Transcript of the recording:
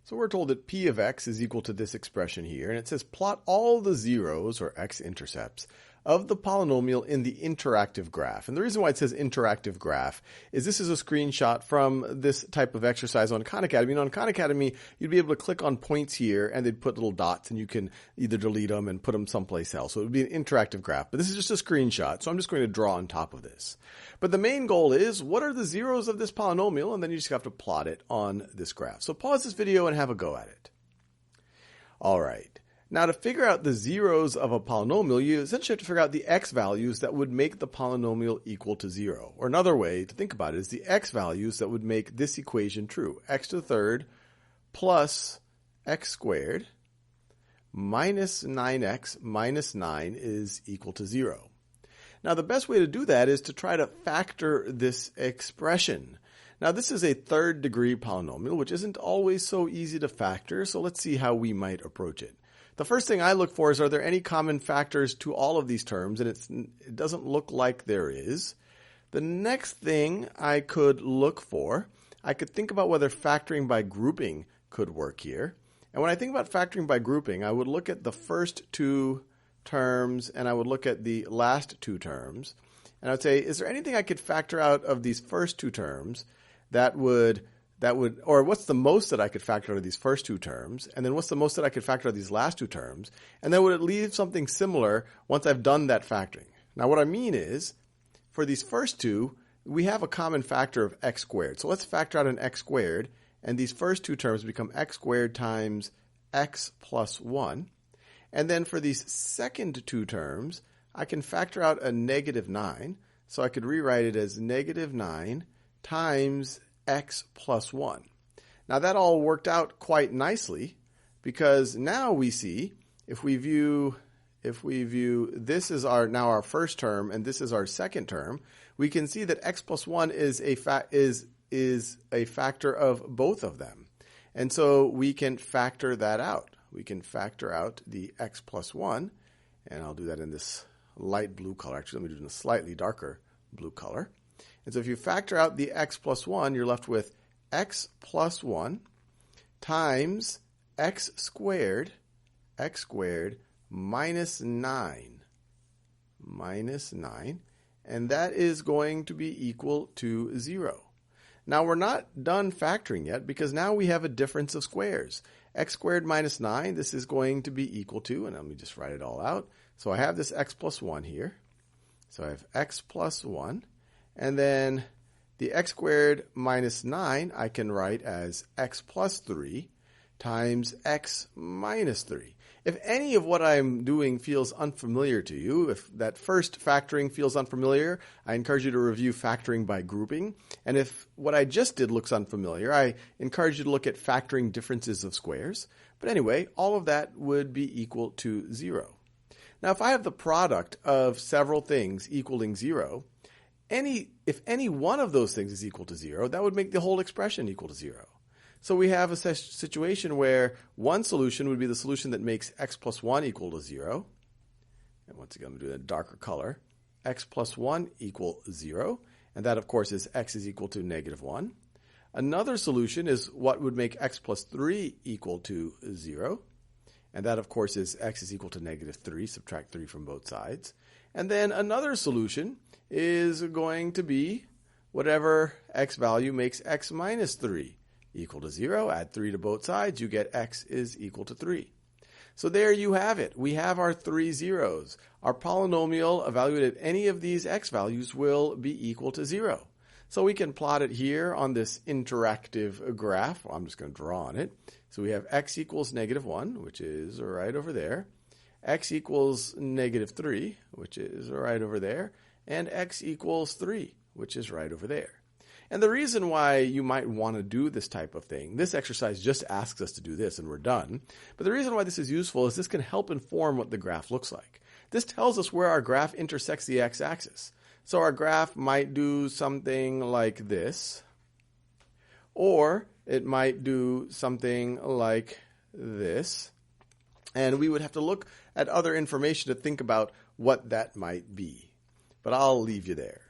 So we're told that p of x is equal to this expression here, and it says plot all the zeros, or x-intercepts, of the polynomial in the interactive graph. And the reason why it says interactive graph is this is a screenshot from this type of exercise on Khan Academy. And on Khan Academy, you'd be able to click on points here, and they'd put little dots, and you can either delete them and put them someplace else. So it would be an interactive graph. But this is just a screenshot, so I'm just going to draw on top of this. But the main goal is, what are the zeros of this polynomial? And then you just have to plot it on this graph. So pause this video and have a go at it. All right. Now, to figure out the zeros of a polynomial, you essentially have to figure out the x values that would make the polynomial equal to 0. Or another way to think about it is the x values that would make this equation true. X to the third plus x squared minus 9x minus 9 is equal to 0. Now, the best way to do that is to try to factor this expression. Now, this is a third-degree polynomial, which isn't always so easy to factor, so let's see how we might approach it. The first thing I look for is, are there any common factors to all of these terms? And it doesn't look like there is. The next thing I could look for, I could think about whether factoring by grouping could work here. And when I think about factoring by grouping, I would look at the first two terms and I would look at the last two terms. And I would say, is there anything I could factor out of these first two terms that would, or what's the most that I could factor out of these first two terms? And then what's the most that I could factor out of these last two terms? And then would it leave something similar once I've done that factoring? Now, what I mean is, for these first two, we have a common factor of x squared. So let's factor out an x squared. And these first two terms become x squared times x plus 1. And then for these second two terms, I can factor out a negative 9. So I could rewrite it as negative 9 times x plus 1. Now that all worked out quite nicely, because now we see, if we view this is now our first term and this is our second term, we can see that x plus 1 is a factor of both of them. And so we can factor that out. We can factor out the x plus 1, and I'll do that in this light blue color. Actually, let me do it in a slightly darker blue color. And so if you factor out the x plus 1, you're left with x plus 1 times x squared minus 9, and that is going to be equal to 0. Now, we're not done factoring yet, because now we have a difference of squares. X squared minus 9, this is going to be equal to, and let me just write it all out. So I have this x plus 1 here. So I have x plus 1. And then the x squared minus 9 I can write as x plus 3 times x minus 3. If any of what I'm doing feels unfamiliar to you, if that first factoring feels unfamiliar, I encourage you to review factoring by grouping. And if what I just did looks unfamiliar, I encourage you to look at factoring differences of squares. But anyway, all of that would be equal to 0. Now, if I have the product of several things equaling 0, if any one of those things is equal to 0, that would make the whole expression equal to 0. So we have a situation where one solution would be the solution that makes x plus 1 equal to 0. And once again, I'm going to do that darker color. X plus 1 equal 0. And that, of course, is x is equal to negative 1. Another solution is what would make x plus 3 equal to 0. And that, of course, is x is equal to negative 3. Subtract 3 from both sides. And then another solution is going to be whatever x value makes x minus 3 equal to 0. Add 3 to both sides, you get x is equal to 3. So there you have it. We have our three zeros. Our polynomial evaluated at any of these x values will be equal to 0. So we can plot it here on this interactive graph. Well, I'm just going to draw on it. So we have x equals negative 1, which is right over there. X equals negative 3, which is right over there. And x equals 3, which is right over there. And the reason why you might want to do this type of thing, this exercise just asks us to do this and we're done. But the reason why this is useful is this can help inform what the graph looks like. This tells us where our graph intersects the x-axis. So our graph might do something like this, or it might do something like this. And we would have to look at other information to think about what that might be. But I'll leave you there.